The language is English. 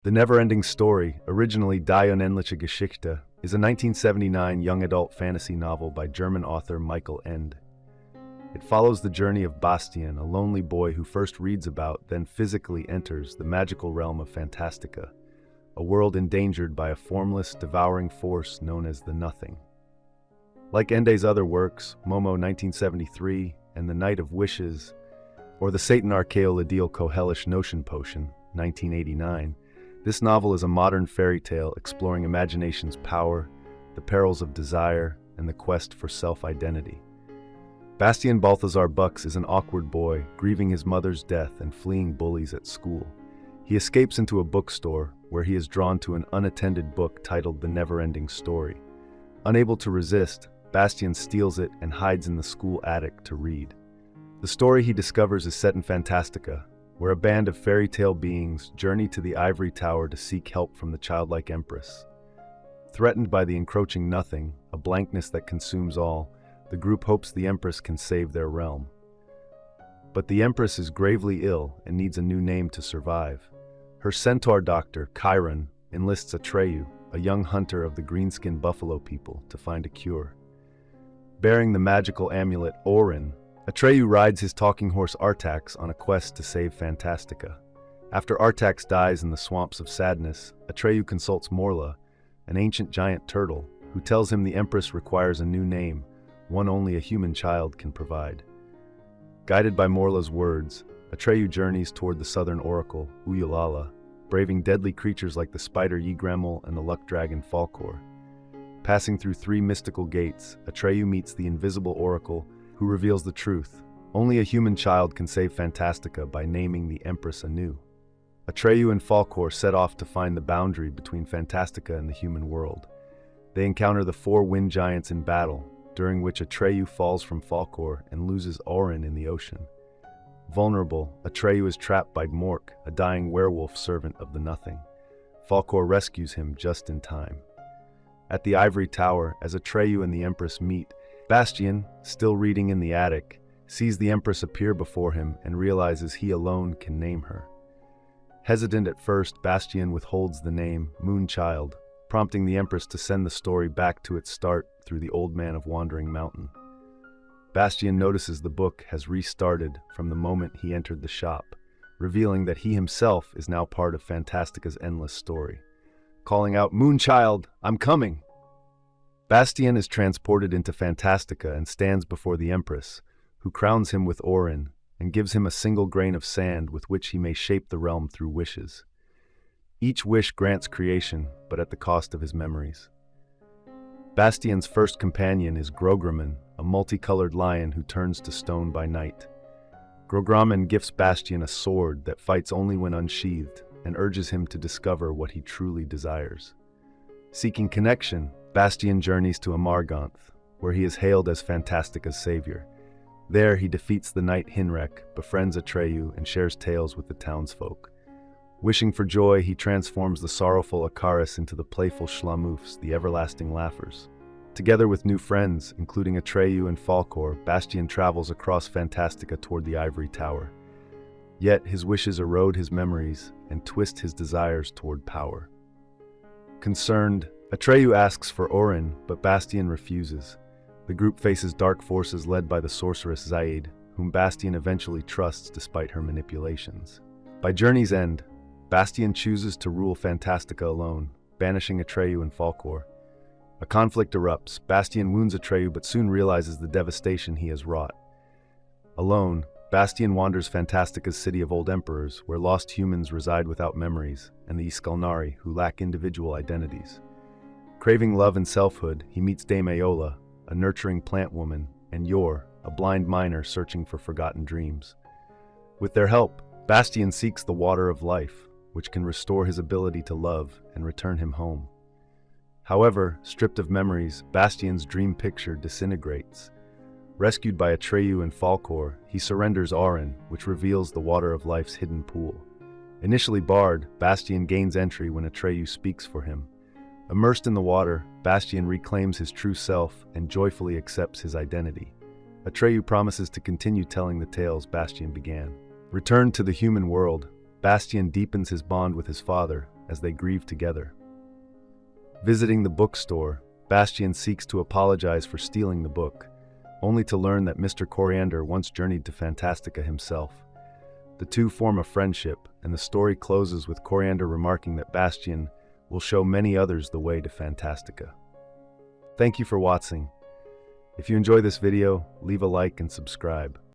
The Neverending Story, originally Die Unendliche Geschichte, is a 1979 young adult fantasy novel by German author Michael Ende. It follows the journey of Bastian, a lonely boy who first reads about, then physically enters, the magical realm of Fantastica, a world endangered by a formless, devouring force known as the Nothing. Like Ende's other works, Momo 1973 and The Night of Wishes, or the Satan Archaeolidil Kohelish Notion Potion, 1989, this novel is a modern fairy tale exploring imagination's power, the perils of desire, and the quest for self-identity. Bastian Balthazar Bucks is an awkward boy, grieving his mother's death and fleeing bullies at school. He escapes into a bookstore, where he is drawn to an unattended book titled The Neverending Story. Unable to resist, Bastian steals it and hides in the school attic to read. The story he discovers is set in Fantastica, where a band of fairy tale beings journey to the ivory tower to seek help from the childlike empress. Threatened by the encroaching Nothing, a blankness that consumes all, the group hopes the empress can save their realm. But the empress is gravely ill and needs a new name to survive. Her centaur doctor, Chiron, enlists Atreyu, a young hunter of the green-skinned buffalo people, to find a cure. Bearing the magical amulet Orin, Atreyu rides his talking horse Artax on a quest to save Fantastica. After Artax dies in the swamps of sadness, Atreyu consults Morla, an ancient giant turtle, who tells him the Empress requires a new name, one only a human child can provide. Guided by Morla's words, Atreyu journeys toward the southern oracle, Uyalala, braving deadly creatures like the spider Ygrimmel and the luckdragon Falkor. Passing through 3 mystical gates, Atreyu meets the invisible oracle, who reveals the truth. Only a human child can save Fantastica by naming the Empress anew. Atreyu and Falkor set off to find the boundary between Fantastica and the human world. They encounter the 4 wind giants in battle, during which Atreyu falls from Falkor and loses Orin in the ocean. Vulnerable, Atreyu is trapped by Mork, a dying werewolf servant of the Nothing. Falkor rescues him just in time. At the ivory tower, as Atreyu and the Empress meet, Bastian, still reading in the attic, sees the Empress appear before him and realizes he alone can name her. Hesitant at first, Bastian withholds the name Moonchild, prompting the Empress to send the story back to its start through the Old Man of Wandering Mountain. Bastian notices the book has restarted from the moment he entered the shop, revealing that he himself is now part of Fantastica's endless story. Calling out, "Moonchild, I'm coming!" Bastian is transported into Fantastica and stands before the Empress, who crowns him with Orin and gives him a single grain of sand with which he may shape the realm through wishes. Each wish grants creation, but at the cost of his memories. Bastian's first companion is Grograman, a multicolored lion who turns to stone by night. Grograman gifts Bastian a sword that fights only when unsheathed and urges him to discover what he truly desires. Seeking connection, Bastian journeys to Amarganth, where he is hailed as Fantastica's savior. There he defeats the knight Hinrek, befriends Atreyu, and shares tales with the townsfolk. Wishing for joy, he transforms the sorrowful Akaris into the playful Schlamoofs, the everlasting laughers. Together with new friends, including Atreyu and Falkor, Bastian travels across Fantastica toward the ivory tower. Yet his wishes erode his memories and twist his desires toward power. Concerned, Atreyu asks for Orin, but Bastian refuses. The group faces dark forces led by the sorceress Zaid, whom Bastian eventually trusts despite her manipulations. By journey's end, Bastian chooses to rule Fantastica alone, banishing Atreyu and Falkor. A conflict erupts. Bastian wounds Atreyu but soon realizes the devastation he has wrought. Alone, Bastian wanders Fantastica's city of old emperors, where lost humans reside without memories, and the Iskalnari, who lack individual identities. Craving love and selfhood, he meets Dame Aola, a nurturing plant woman, and Yor, a blind miner searching for forgotten dreams. With their help, Bastian seeks the water of life, which can restore his ability to love and return him home. However, stripped of memories, Bastian's dream picture disintegrates. Rescued by Atreyu and Falkor, he surrenders Orin, which reveals the water of life's hidden pool. Initially barred, Bastian gains entry when Atreyu speaks for him. Immersed in the water, Bastian reclaims his true self and joyfully accepts his identity. Atreyu promises to continue telling the tales Bastian began. Returned to the human world, Bastian deepens his bond with his father as they grieve together. Visiting the bookstore, Bastian seeks to apologize for stealing the book, only to learn that Mr. Coriander once journeyed to Fantastica himself. The two form a friendship, and the story closes with Coriander remarking that Bastian will show many others the way to Fantastica. Thank you for watching. If you enjoy this video, leave a like and subscribe.